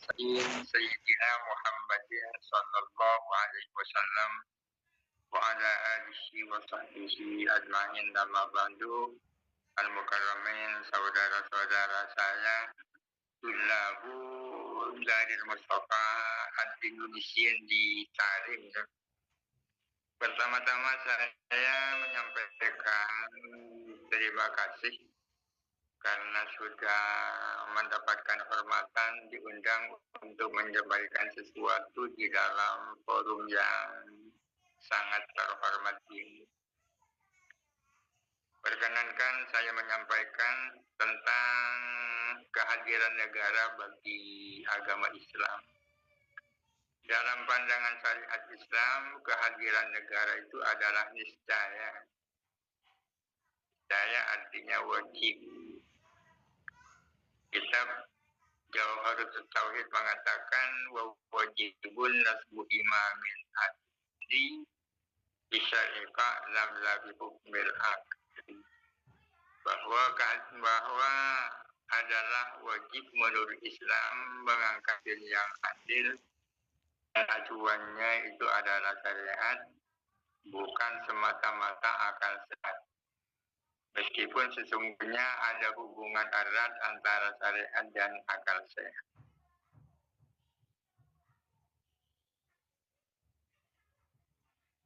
Sayyidina Muhammadin sallallahu alaihi wasallam wa ala alihi wa sahbihi ajma'in dhamma ba'du. Al-Mukarramin, saudara-saudara saya, Tullabu dari Mustafa Ad-Indonesian di Tarim. Pertama-tama saya menyampaikan terima kasih karena sudah mendapatkan hormatan diundang untuk menyampaikan sesuatu di dalam forum yang sangat terhormat ini. Perkenankan saya menyampaikan tentang kehadiran negara bagi agama Islam. Dalam pandangan syariat Islam, kehadiran negara itu adalah niscaya. Niscaya artinya wajib. Kitab Jawharut Tauhid mengatakan wajibun nasbu imamin adli bisyariqa lam labi hukmil haq, bahwa adalah wajib menurut Islam mengangkat yang adil. Acuannya itu adalah syariat, bukan semata-mata akal sehat. Meskipun sesungguhnya ada hubungan erat antara syariat dan akal sehat.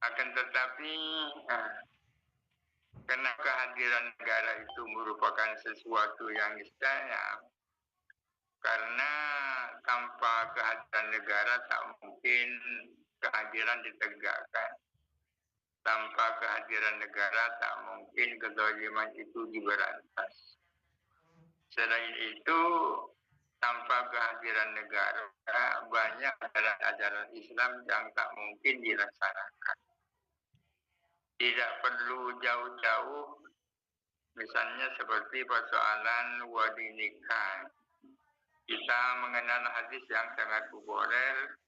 Akan tetapi, karena kehadiran negara itu merupakan sesuatu yang niscaya, karena tanpa kehadiran negara tak mungkin keadilan ditegakkan. Tanpa kehadiran negara tak mungkin kezaliman itu diberantas. Selain itu, tanpa kehadiran negara, banyak ajaran Islam yang tak mungkin dilaksanakan. Tidak perlu jauh-jauh, misalnya seperti persoalan wadi nikah. Kita mengenal hadis yang sangat populer,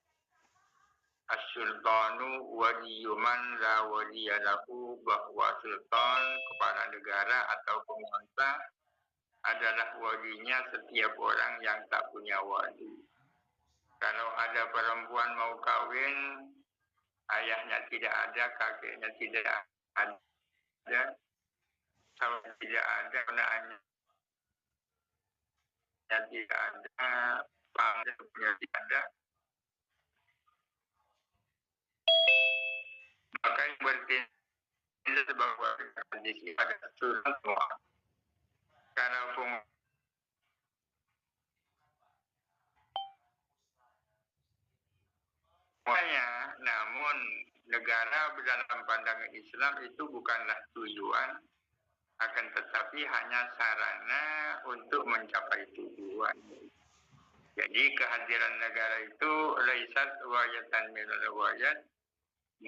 As-sultanu waliyuman la waliyalahu, bahwa sultan, kepala negara atau penguasa, adalah walinya setiap orang yang tak punya wali. Kalau ada perempuan mau kawin, ayahnya tidak ada, kakeknya tidak ada, kalau tidak ada, kenaannya tidak ada, pamannya tidak ada, maka yang bertindak bahwa kondisi pada surat semua. Kalau semuanya, namun negara dalam pandangan Islam itu bukanlah tujuan, akan tetapi hanya sarana untuk mencapai tujuan. Jadi kehadiran negara itu laisat wayatan minal wayat,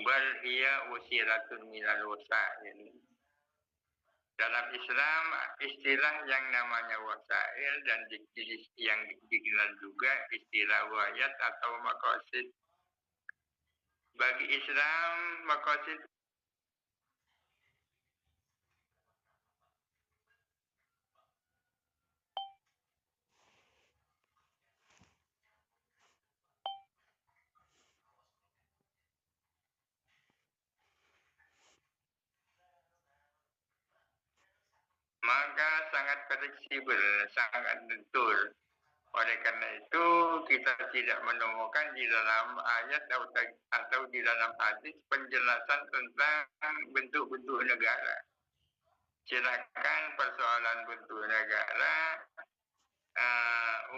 bal hiya wasilatun minal wasail. Dalam Islam, istilah yang namanya wasail dan yang dikenal juga istilah wayat atau maqasid. Bagi Islam, maqasid maka sangat fleksibel, sangat lentur. Oleh karena itu, kita tidak menemukan di dalam ayat atau di dalam hadis penjelasan tentang bentuk-bentuk negara. Silakan persoalan bentuk negara,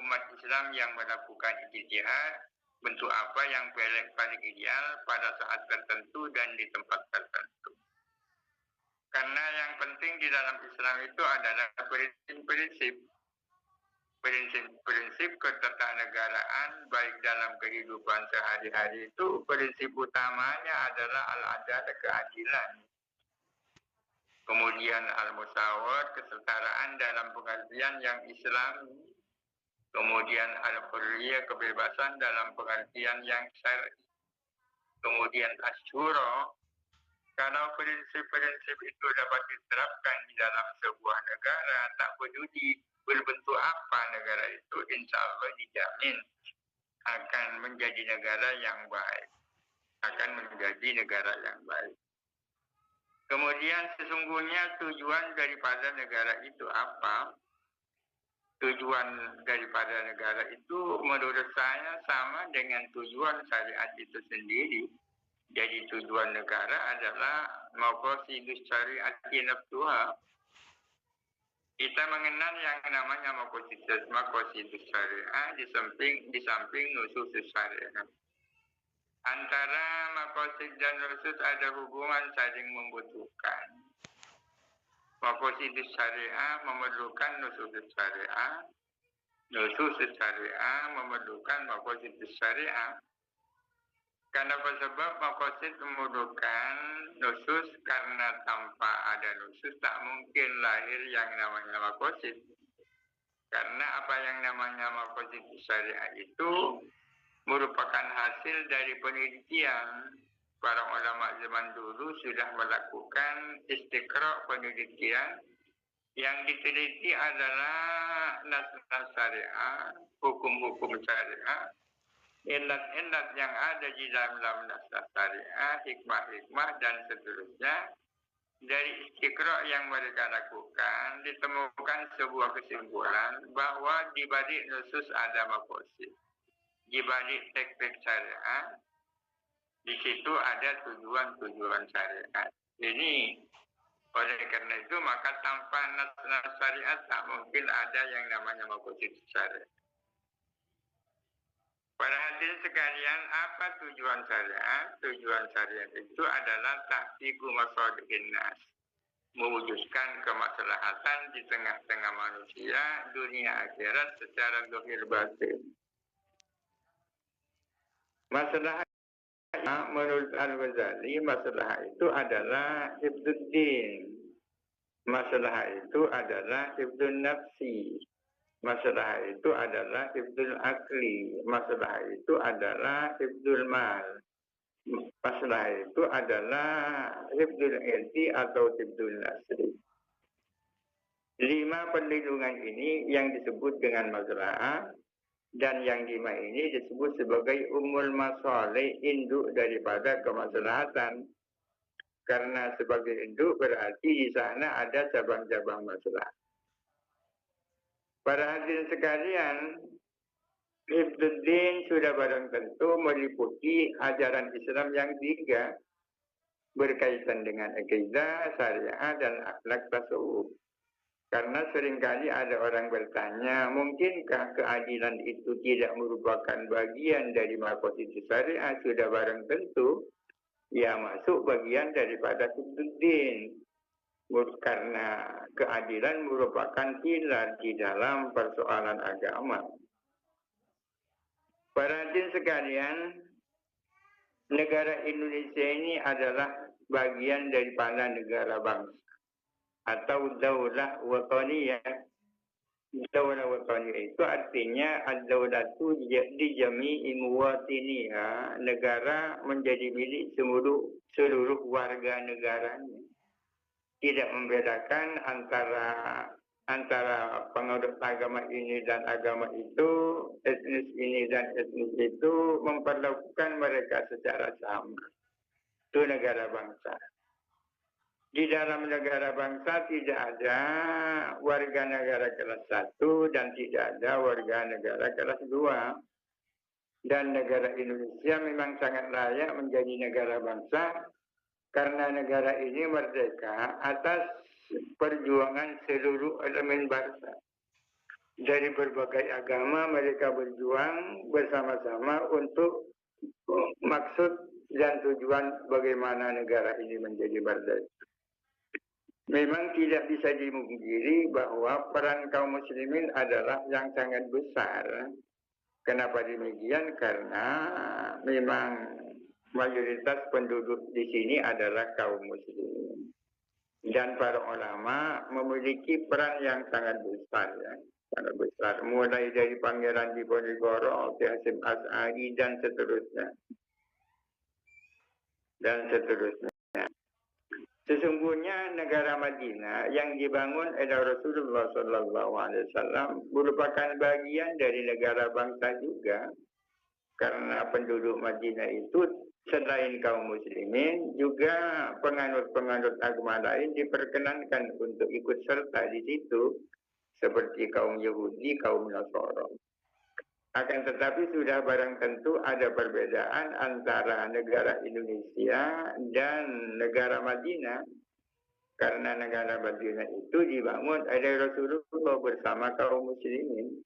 umat Islam yang melakukan ijtihad, bentuk apa yang paling ideal pada saat tertentu dan di tempat tertentu. Karena yang penting di dalam Islam itu adalah prinsip ketatanegaraan, baik dalam kehidupan sehari-hari itu prinsip utamanya adalah al-adalah, keadilan. Kemudian al-musawat, kesetaraan dalam pengertian yang Islami. Kemudian al-hurriyah, kebebasan dalam pengertian yang syar'i. Kemudian asyura. Kalau prinsip-prinsip itu dapat diterapkan di dalam sebuah negara, tak peduli berbentuk apa negara itu, insya Allah dijamin akan menjadi negara yang baik. Akan menjadi negara yang baik. Kemudian sesungguhnya tujuan daripada negara itu apa? Tujuan daripada negara itu menurut saya sama dengan tujuan syariat itu sendiri. Jadi tujuan negara adalah maqasidus syariati nafsuha. Kita mengenal yang namanya maqasidus syariah di samping nusus syariah. Antara maqasid dan nusus ada hubungan saling membutuhkan. Maqasidus syariah memerlukan nusus syariah. Nusus syariah memerlukan maqasidus syariah. Karena sebab maqasid memerlukan nusus, karena tanpa ada nusus tak mungkin lahir yang namanya maqasid. Karena apa yang namanya maqasid syariah itu merupakan hasil dari penelitian. Para ulama zaman dulu sudah melakukan istiqra' penelitian. Yang diteliti adalah nas-nas syariah, hukum-hukum syariah, ilat-ilat yang ada di dalam nas syariah, hikmah-hikmah dan seterusnya. Dari istiqra' yang mereka lakukan ditemukan sebuah kesimpulan bahwa di balik nusus ada maqasid. Di balik teks syariah, di situ ada tujuan-tujuan syariat. Ini oleh karena itu maka tanpa nas syariat tak mungkin ada yang namanya maqasid syariat. Para hadirin sekalian, apa tujuan syariat? Tujuan syariat itu adalah tahqiqu masalihun nas, mewujudkan kemaslahatan di tengah-tengah manusia dunia akhirat secara zahir batin. Masalah menurut Al-Ghazali, masalah itu adalah hifdzuddin. Masalah itu adalah hifdzun nafsi. Masalah itu adalah hifdzul akli. Masalah itu adalah hifdzul mal. Masalah itu adalah hifdzul irti atau hifdzul nasri. 5 perlindungan ini yang disebut dengan masalah. Dan yang 5 ini disebut sebagai umul masalih, induk daripada kemaslahatan. Karena sebagai induk berarti di sana ada cabang-cabang masalah. Para hadirin sekalian, hifdzuddin sudah barang tentu meliputi ajaran Islam yang 3 berkaitan dengan akidah, syariah, dan akhlak tasawuf. Karena seringkali ada orang bertanya, mungkinkah keadilan itu tidak merupakan bagian dari maqasid syariah? Sudah barang tentu, ya masuk bagian daripada hifdzuddin. Karena keadilan merupakan pilar di dalam persoalan agama. Para hadirin sekalian, negara Indonesia ini adalah bagian daripada negara bangsa atau daulah wataniyah. Daulah wataniyah itu artinya ad-daulatu di jami'i muwatiniha, negara menjadi milik seluruh warga negaranya. Tidak membedakan antara penganut agama ini dan agama itu, etnis ini dan etnis itu, memperlakukan mereka secara sama. Itu negara bangsa. Di dalam negara bangsa tidak ada warga negara kelas 1 dan tidak ada warga negara kelas 2. Dan negara Indonesia memang sangat layak menjadi negara bangsa karena negara ini merdeka atas perjuangan seluruh elemen bangsa. Dari berbagai agama mereka berjuang bersama-sama untuk maksud dan tujuan bagaimana negara ini menjadi merdeka. Memang tidak bisa dimungkiri bahwa peran kaum muslimin adalah yang sangat besar. Kenapa demikian? Karena memang mayoritas penduduk di sini adalah kaum muslimin. Dan para ulama memiliki peran yang sangat besar. Ya. Sangat besar. Mulai dari Pangeran Diponegoro, Hasyim Asy'ari dan seterusnya. Dan seterusnya. Sesungguhnya negara Madinah yang dibangun oleh Rasulullah SAW merupakan bagian dari negara bangsa juga. Karena penduduk Madinah itu selain kaum muslimin, juga penganut-penganut agama lain diperkenankan untuk ikut serta di situ, seperti kaum Yahudi, kaum Nasara. Akan tetapi sudah barang tentu ada perbedaan antara negara Indonesia dan negara Madinah. Karena negara Madinah itu dibangun oleh Rasulullah bersama kaum muslimin.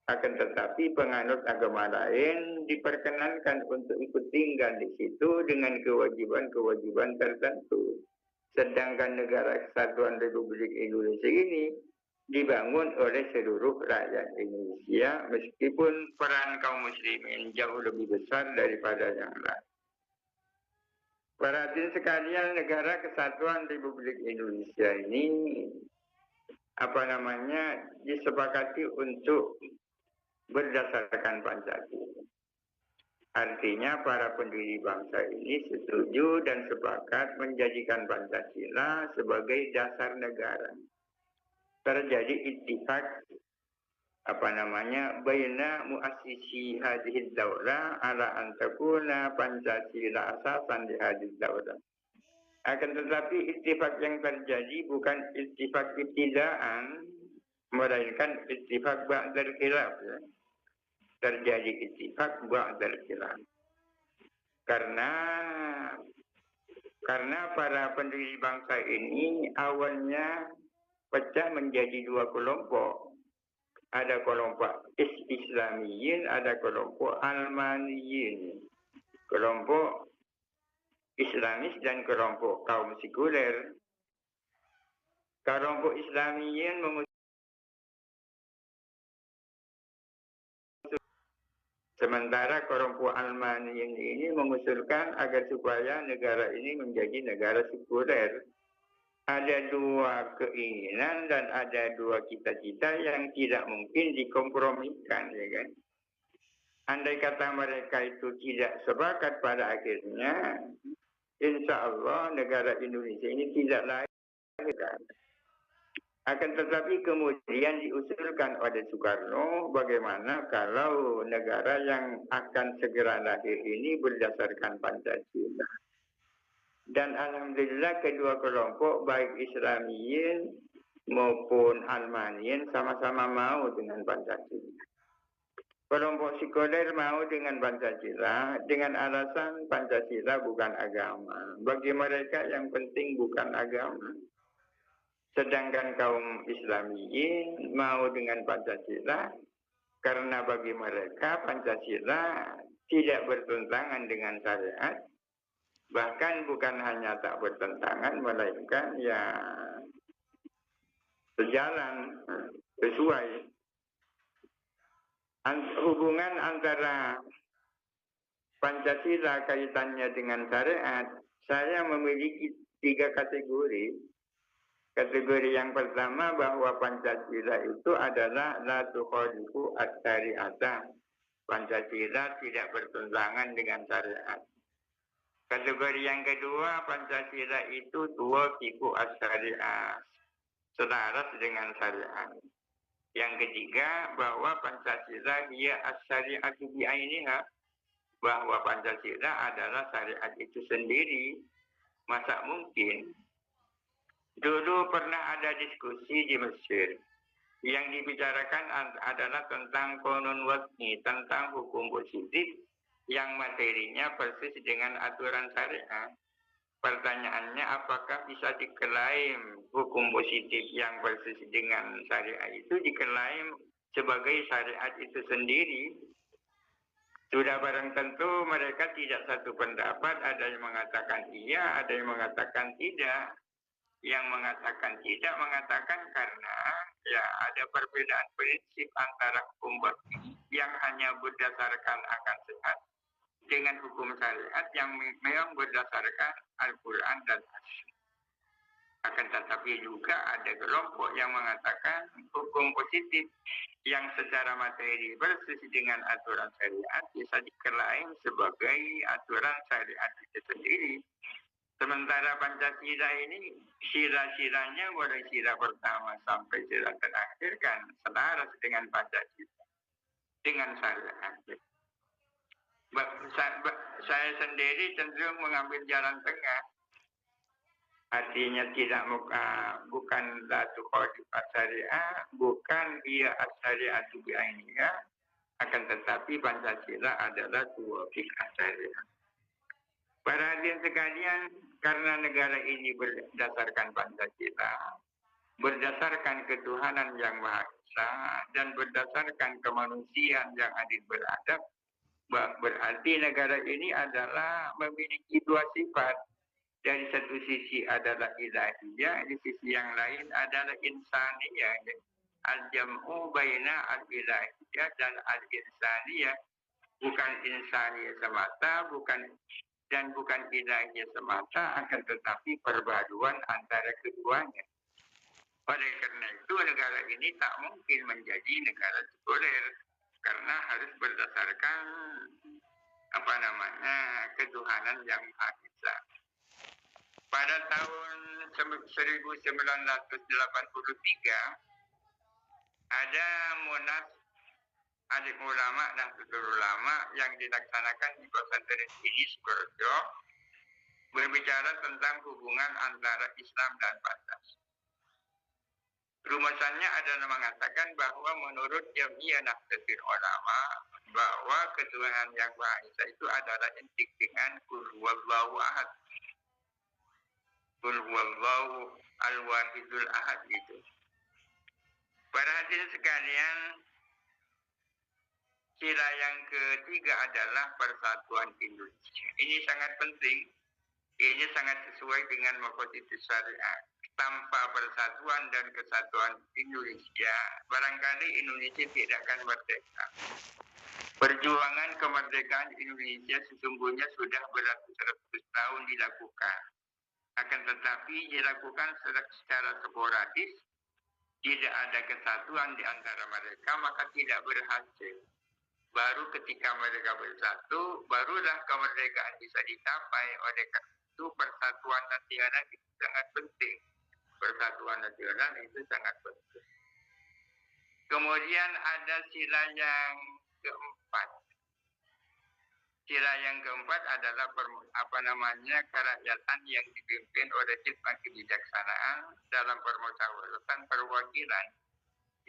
Akan tetapi penganut agama lain diperkenankan untuk ikut tinggal di situ dengan kewajiban-kewajiban tertentu. Sedangkan negara Kesatuan Republik Indonesia ini dibangun oleh seluruh rakyat Indonesia, meskipun peran kaum muslimin jauh lebih besar daripada yang lain. Para hadirin sekalian, negara Kesatuan Republik Indonesia ini disepakati untuk berdasarkan Pancasila. Artinya para pendiri bangsa ini setuju dan sepakat menjadikan Pancasila sebagai dasar negara. Terjadi ittifaq baina muassisi hadhihi daulah ala an takuna Pancasila asasan di hadhihi daulah. Akan tetapi ittifaq yang terjadi bukan ittifaq ibtidaan, melainkan ittifaq ba'dal khilaf, ya. Terjadi ittifaq ba'dal khilaf. Karena para pendiri bangsa ini awalnya pecah menjadi dua kelompok. Ada kelompok Islamiyin, ada kelompok Almaniyin. Kelompok Islamis dan kelompok kaum sekuler. Kelompok Islamiyin sementara kelompok Almaniyin ini mengusulkan agar supaya negara ini menjadi negara sekuler. Ada dua keinginan dan ada dua cita-cita yang tidak mungkin dikompromikan, ya kan? Andai kata mereka itu tidak sepakat pada akhirnya, insya Allah negara Indonesia ini tidak lahir. Akan tetapi kemudian diusulkan oleh Soekarno, bagaimana kalau negara yang akan segera lahir ini berdasarkan Pancasila. Dan alhamdulillah kedua kelompok baik Islamiyin maupun Almaniyin sama-sama mau dengan Pancasila. Kelompok sekuler mau dengan Pancasila dengan alasan Pancasila bukan agama. Bagi mereka yang penting bukan agama. Sedangkan kaum Islamiyin mau dengan Pancasila karena bagi mereka Pancasila tidak bertentangan dengan syariat. Bahkan bukan hanya tak bertentangan, melainkan ya sejalan, sesuai. Hubungan antara Pancasila kaitannya dengan syariat, saya memiliki 3 kategori. Kategori yang pertama bahwa Pancasila itu adalah la tukhalifu as-syari'ata. Pancasila tidak bertentangan dengan syariat. Kategori yang kedua, Pancasila itu tuwafiqu as-syari'ah, selaras dengan syariat. Yang ketiga, bahwa Pancasila ia as-syari'atu bi'ainiha, bahwa Pancasila adalah syariat itu sendiri. Masa mungkin? Dulu pernah ada diskusi di Mesir. Yang dibicarakan adalah tentang qanun wad'i, tentang hukum positif yang materinya persis dengan aturan syariat. Pertanyaannya, apakah bisa diklaim hukum positif yang persis dengan syariat itu diklaim sebagai syariat itu sendiri? Sudah barang tentu mereka tidak satu pendapat, ada yang mengatakan iya, ada yang mengatakan tidak. Yang mengatakan tidak mengatakan karena ya ada perbedaan prinsip antara hukum yang hanya berdasarkan akal sehat dengan hukum syariat yang memang berdasarkan Al-Quran dan Hadis. Akan tetapi juga ada kelompok yang mengatakan hukum positif yang secara materi persis dengan aturan syariat bisa diklaim sebagai aturan syariat itu sendiri. Sementara Pancasila ini sila-silanya mulai sila pertama sampai sila terakhir kan selaras dengan Pancasila, dengan syariat. saya sendiri cenderung mengambil jalan tengah. Artinya bukan la tuqaddim syariah, bukan ia as-syariatu bi'ainiha, akan tetapi Pancasila adalah tuwafik syariah. Para hadirin sekalian, karena negara ini berdasarkan Pancasila, berdasarkan ketuhanan yang Maha Esa, dan berdasarkan kemanusiaan yang adil beradab, berarti negara ini adalah memiliki dua sifat. Dari satu sisi adalah ilahiyah, di sisi yang lain adalah insaniyah. Al-jam'u baina al-ilahiyah dan al-insaniyah. Bukan insaniyah semata, bukan ilahiyah semata, akan tetapi perpaduan antara keduanya. Oleh karena itu negara ini tak mungkin menjadi negara sekuler, karena harus berdasarkan ketuhanan yang Maha Esa. Pada tahun 1983 ada Munas Alim Ulama dan Nahdlatul Ulama yang dilaksanakan di pesantren ini Sukorejo, berbicara tentang hubungan antara Islam dan Pancasila. Rumusannya adalah mengatakan bahwa menurut Jamiah Nahdlatul Ulama, bahwa ketuhanan yang Maha Esa itu adalah identik dengan Qul huwallahu ahad. Qul huwallahu al-wahidul ahad gitu. Para hadirin sekalian, sila yang ketiga adalah persatuan Indonesia. Ini sangat penting. Ini sangat sesuai dengan maqasidus syariah. Tanpa persatuan dan kesatuan Indonesia, barangkali Indonesia tidak akan merdeka. Perjuangan kemerdekaan Indonesia sesungguhnya sudah beratus-ratus tahun dilakukan. Akan tetapi dilakukan secara sporadis, tidak ada kesatuan di antara mereka, maka tidak berhasil. Baru ketika mereka bersatu, barulah kemerdekaan bisa dicapai. Oleh karena itu persatuan nasional itu sangat penting. Persatuan nasional itu sangat penting. Kemudian ada sila yang keempat. Sila yang keempat adalah kerakyatan yang dipimpin oleh hikmah kebijaksanaan dalam permusyawaratan perwakilan.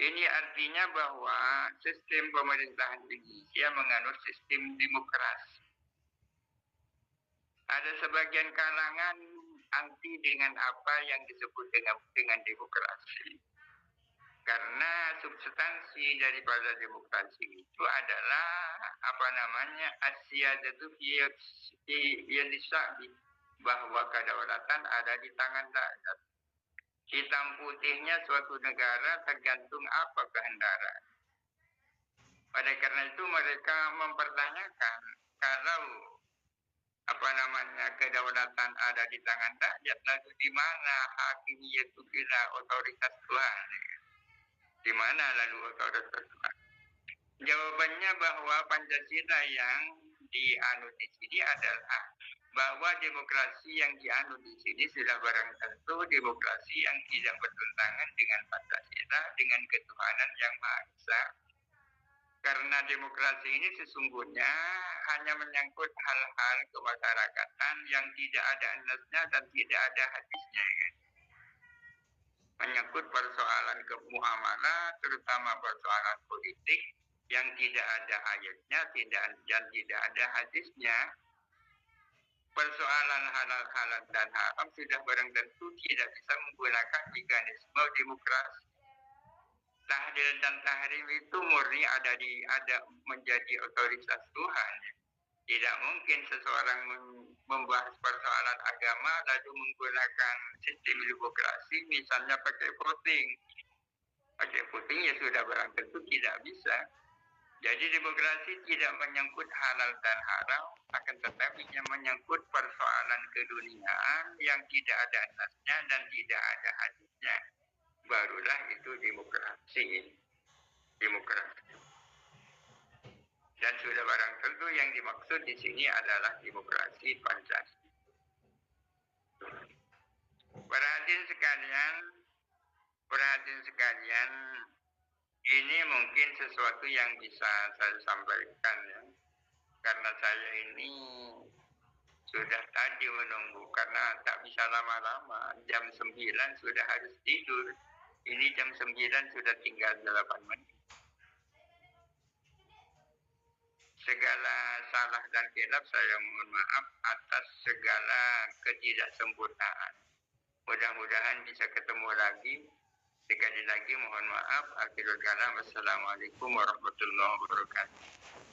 Ini artinya bahwa sistem pemerintahan Indonesia menganut sistem demokrasi. Ada sebagian kalangan anti dengan apa yang disebut dengan demokrasi. Karena substansi daripada demokrasi itu adalah as-siyadatu fi yadisya'bi, bahwa kedaulatan ada di tangan rakyat. Hitam putihnya suatu negara tergantung apa kehendak. Oleh karena itu mereka mempertanyakan, kalau kedaulatan ada di tangan rakyat, lalu di mana hakimiyah itu bila otoritas Tuhan? Di mana lalu otoritas Tuhan? Jawabannya bahwa Pancasila yang dianut di sini adalah bahwa demokrasi yang dianut di sini sudah barang tentu demokrasi yang tidak bertentangan dengan Pancasila, dengan ketuhanan yang Maha Esa. Karena demokrasi ini sesungguhnya hanya menyangkut hal-hal kemasyarakatan yang tidak ada nasnya dan tidak ada hadisnya. Menyangkut persoalan kemuamalah, terutama persoalan politik yang tidak ada ayatnya dan tidak ada hadisnya. Persoalan halal dan haram sudah barang tentu tidak bisa menggunakan mekanisme demokrasi. Tahlil dan tahrim itu murni ada menjadi otoritas Tuhan. Tidak mungkin seseorang membahas persoalan agama lalu menggunakan sistem demokrasi, misalnya pakai voting. Pakai voting ya sudah barang tentu tidak bisa. Jadi demokrasi tidak menyangkut halal dan haram, akan tetapi menyangkut persoalan keduniaan yang tidak ada asasnya dan tidak ada hadisnya. Barulah itu demokrasi. Dan sudah barang tentu yang dimaksud di sini adalah demokrasi Pancasila. Perhatian sekalian, ini mungkin sesuatu yang bisa saya sampaikan ya. karena saya ini sudah tadi menunggu karena tak bisa lama-lama. Jam 9 sudah harus tidur. Ini jam 9 sudah tinggal 8 menit. Segala salah dan khilaf saya mohon maaf atas segala ketidaksempurnaan. Mudah-mudahan bisa ketemu lagi. Sekali lagi mohon maaf. Akhirul kalam. Wassalamualaikum warahmatullahi wabarakatuh.